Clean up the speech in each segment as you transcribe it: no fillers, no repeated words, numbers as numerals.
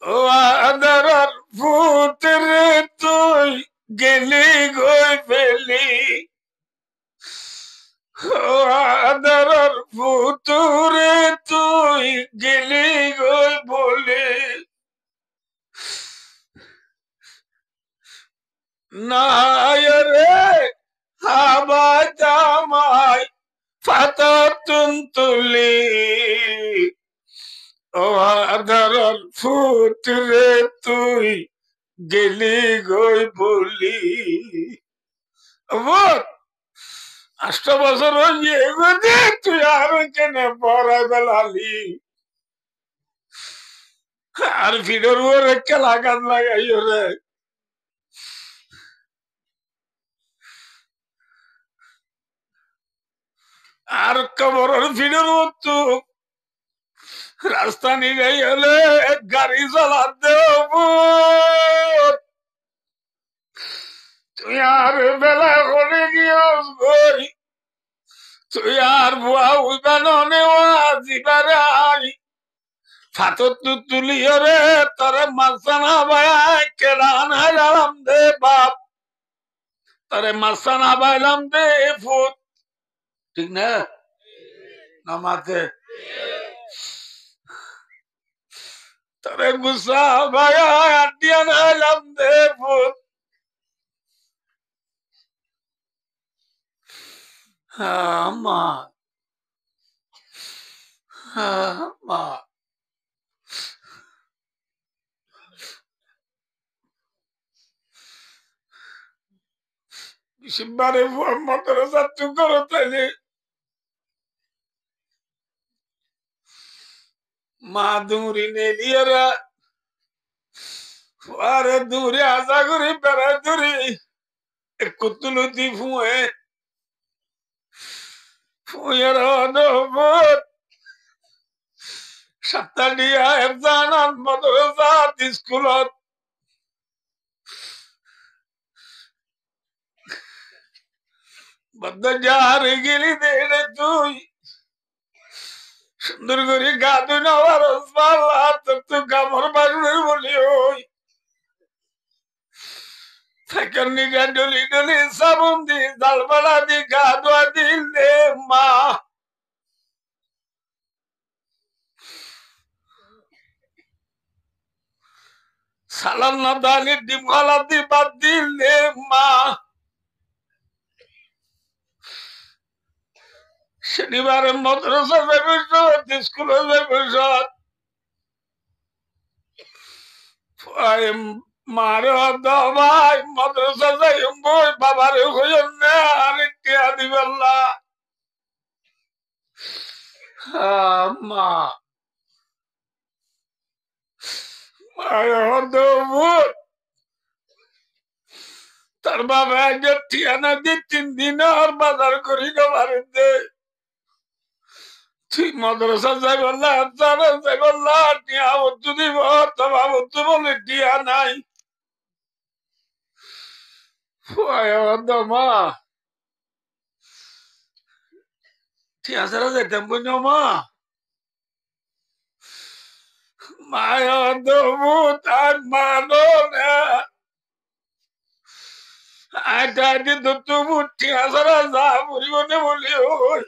ও আদরার পুত্রে তুই গেলি গই ফেলি ও আদরার পুত্রে তুই গেলি গই বলি নাই রে হাবাই জামাই পাতা তুলি ও আদরার পুত্রে তুই গেলি গই বলি 8 বছর হয়ে তুই আর কেনে পড়াই বেলালি আর ভিড়ের উপরে খেলা গান লাগাই রে আর কবরের ভিড়ের মতো রাস্তা নিয়ে হলে গাড়ি চালাতে তুই আর বেলা করে গিয়েস গই তুই আর বুয়া উইবানে জিবারে আই ফাতর তুলি রে তোরে মাসানা ভাই কেডা নাইলাম দে বাপ তোরে মাসানা বাইলাম দে ফুট ঠিক না নামাতে তোরে গুসা ভাই আডিয়া নাইলাম দে ফুট মা মা সিম্বারে মাদ্রাসা তু করো তাইলে মা দুরি নে লিয়ারা আরে দূরে আশা করি বেড়া দূরে কুতুলতি ফুয়ে ফুয়ের অনবত সপ্তাহিয়া এফজানান মাদ্রাসা স্কুলত বদ্ধ যার গেলি দে তুই সুন্দর করে গা দুই নেওয়ার তোর তো গামর বাড়ুনের বলি ওই ফেকার নিগা ডলি ডলি সাবুন দি জালবালা দি গা দোয়া দিলে মা সালাম না দালি ডিম খালা দি বাদ দিলে মা শনিবারে মাদ্রাসা যাবে স্কুলে যাবে মারে ভাই মাদ্রাসা যাই বই বাবারে হইন না আরে কে দিবাল্লা মা তার বাবা একজন ঠিকানা দিয়ে 3 দিন আর বাজার করি না বাড়িতে তুই মাদ্রাসা যাই বললা যাই বললা টিয়া বস্তু দিব তোমা বস্তু বলে টিয়া নাই মা টিয়া ছাড়া যেতাম বুঝো মা মায়া দেবু তার মানো না আটা দি তবু টিয়া ছাড়া যা পরিবনে বলি ওই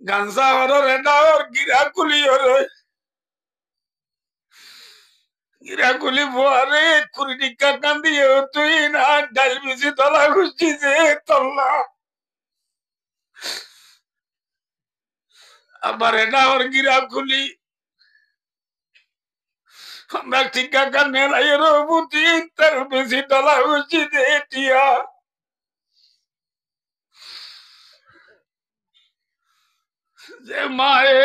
গানসা হরর এটা ওর গিরা কুলি হরই গিরাকুলি বুয়ারে কুড়ি টিকা কান্দি তুই না ডাল বেশি তলা খুঁজছি যে তল্লা আবার এটা ওর গিরাকুলি আমরা টিকা কান্নে লাইয়ের বুতি তার বেশি তলা খুঁজছি যে টিয়া যে মায়ে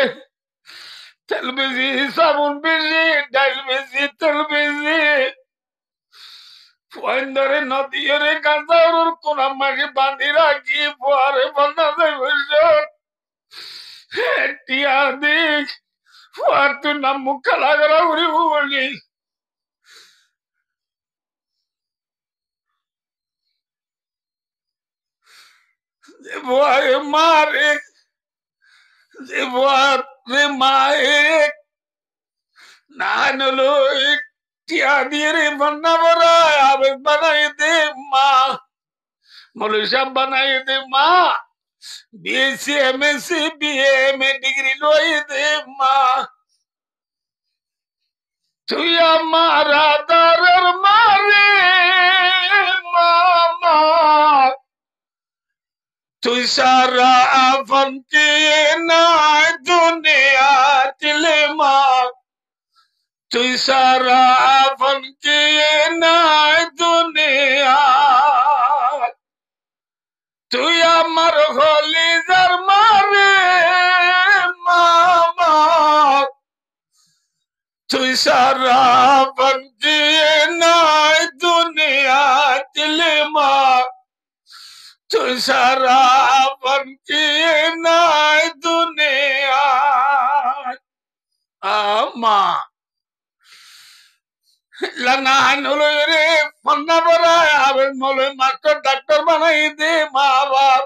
তেল বেশি সাবুন বেশি ডাল বেশি তেল বেশি ধরে নদীরে কাঁচার কোন মাকে বাঁধি রাখি পরে বন্যা টিয়া দিক আর তুই নাম মুখ খেলা করা উড়ি বলি মারে রে মায়ে নাহানুলো টিয়া দিয়ে রে বন্যা বরা আবেগ বানাই দে মা মৌলভী সাহেব বানাই দে মা BSc MSc BA MA degree লই দে মা তুই আমার আদরের মারে মামা তুই সারা আপন কে নাই দুনিয়া দিলে মা তুই সারা আপন কে নাই দুনিয়া তুই আমার হলিজার মারে মামা তুই সারা আপন কে নাই দুনিয়া দিলে মা তুই সারা আপন কে নাই দুনিয়া আমা লানাহান হলো রে ফন্না বড়ায় আবেগ মলে মাস্টার ডাক্তার বানাই দে মা বাপ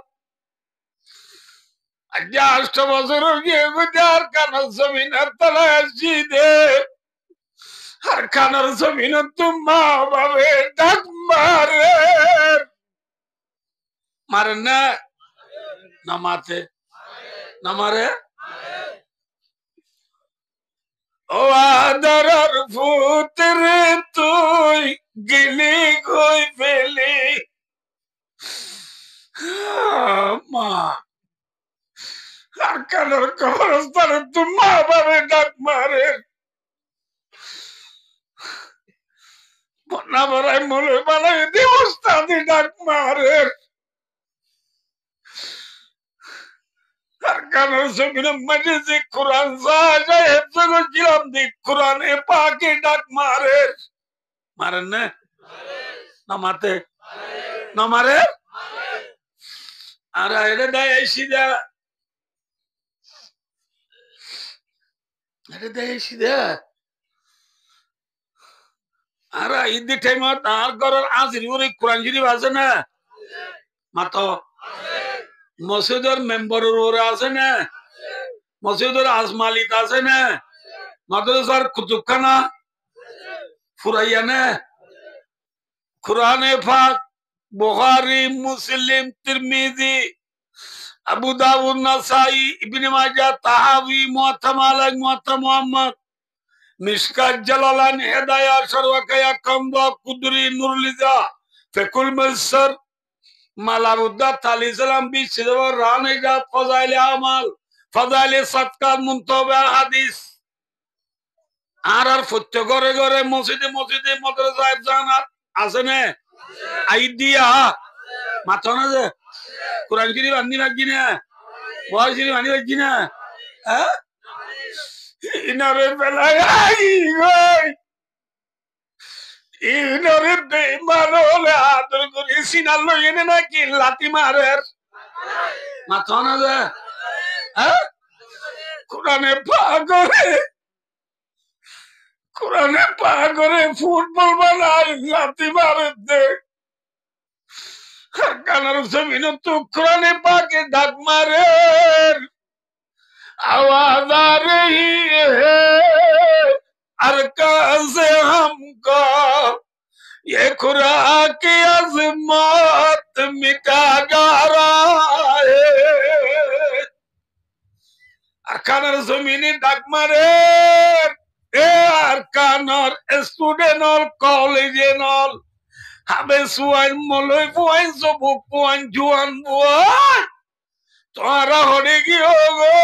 আজ 8 বছর গিয়ে গুজার কানার জমিনের তলায় আসি দে আর কানার জমিন মা বাবে ডাক মারে মারে না না মাতে না মারে ও আদরের পুত্রে তুই গেলি কই ফেলি মা আর কানার কবরস্থানে তুই মা বাবে ডাক মারে বন্যা ভরায় মলে বানাই দেবস্থানে ডাক মারে আর কানার জমিনে মাঝে যে কোরআন যায় হেফজ করছিলাম দি কোরআনে পাকে ডাক মারে মারেন না না মাতে না মারে আর এটা দেয় সিধা এটা দেয় সিধা আর ঈদের টাইমত আর ঘরের আজির ওই কোরআন শরীফ আছে না মাতো মসজিদের মেম্বারের ওরা আছে না মসজিদের আজমালিত আছে না মাদ্রাসার কুতুবখানা ফুরাইয়া না কুরআনে পাক বুখারী মুসলিম তিরমিজি আবু দাউদ নাসাই ইবনে মাজাহ তাহাবি মুআত্তা মালিক মুআত্তা মুহাম্মদ মিশকাত জালালান হেদায়া সরওয়াকায়া কামদা কুদরি নুরুলিজা ফিকুল মুসর মালাবুদ্দা তালিসালাম বি সিদওয়ার রানেগা ফজাইলে আমাল ফজাইলে সাদকাত মুনতাবা হাদিস আর প্রত্যেক ঘরে ঘরে মসজিদে মসজিদে মাদ্রাসায় জানাত আছে না আইডিয়া মাথা না যে কোরআন শরীফ আনি লাগি না বুখারী শরীফ আনি লাগি না হ্যাঁ ইনারে বেলায় আই গই ইনারে বেঈমান হলে আদর করে সিনাল লই এনে নাকি লাতি মারের মাথা না যে হ্যাঁ কোরআনে পাগরে ফুটবল বানায় লাতি মারে দে কানার জমিন তো কোরআনে পাকে ডাক মারে आवाज आ रही है अरकान से हमको ये खुदा की अजमत मिटा जा रहा है अरकानर जमीनी डाक मारे ए अरकानर स्टूडेंट और कॉलेज और हमें सुआन मलोई बुआन सबुक बुआन जुआन बुआन तुम्हारा होने की होगो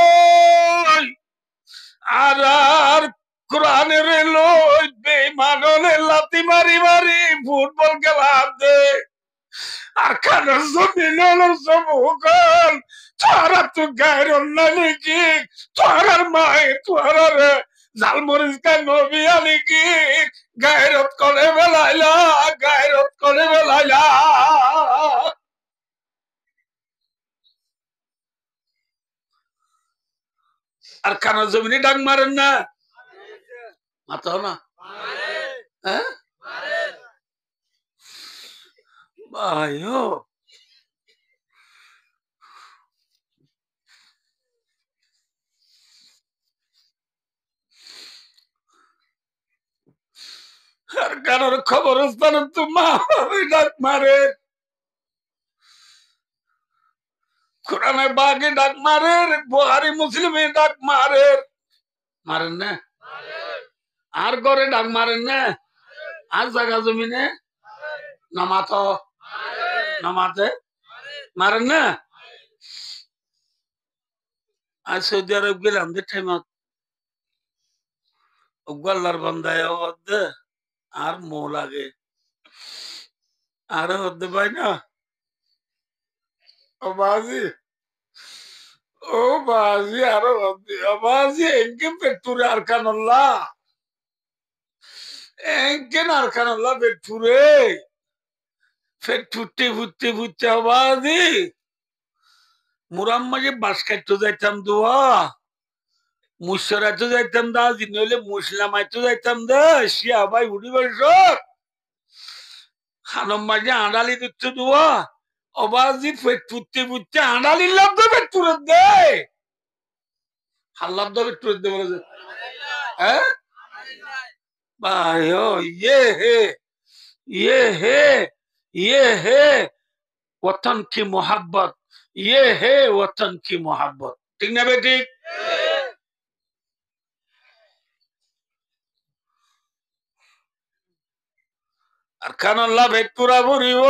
আর কোরআনের লই বেঈমানলে লাতি মারি মারি ফুটবল খেলা দে আর খানার জমিনের সবুকল তোরা তো গায়ের অন্যান্য কি তোরার মায়ে তোরার জালমরিচ কা নবী আলী কি গায়রত করে বেলাইলা গায়রত করে বেলাইলা আর খানার জমিনে ডাক মারেন না মাথা না হ্যাঁ ভাইও আর কারোর খবরস্থান তো মা ডাক মারে, কোরআনে বাগে ডাক মারে, বুখারী মুসলিমে ডাক মারে, মারেন না? আর ঘরে ডাক মারেন না? আর জায়গা জমিনে নামাত নামাতে মারেন না? আর সৌদি আরব গেলাম যে ঠেমত গল্লার বান্ধায় দে আর মো লাগে আর হতে পাই না। ও বাজি, ও বাজি আরো বাজি এনকে পেটুরে আর কানল্লা, এনকেন আর কানল্লা পেটুরে ফের ফুটতে ফুটতে ফুটতে বাজি মুরাম মাঝে বাস কাটতে যাইতাম দোয়া, মুসরাতে যাইতাম দা, দিন হইলে মুসলামাইতে যাইতাম দা, শিয়া ভাই উড়ি বস খানম মাঝে আড়ালি দিচ্ছে দোয়া, অবাজি পেট ফুটতে ফুটতে আড়ালি লাভ দে পেট তুলে দে, হাল্লাভ দে পেট তুলে দে বলে, হ্যাঁ ভাই ও হে ये है ये है वतन की मोहब्बत, ये है वतन की मोहब्बत। ठीक ना बेटी? আর কানল্লা ভেটপুরা বুড়িব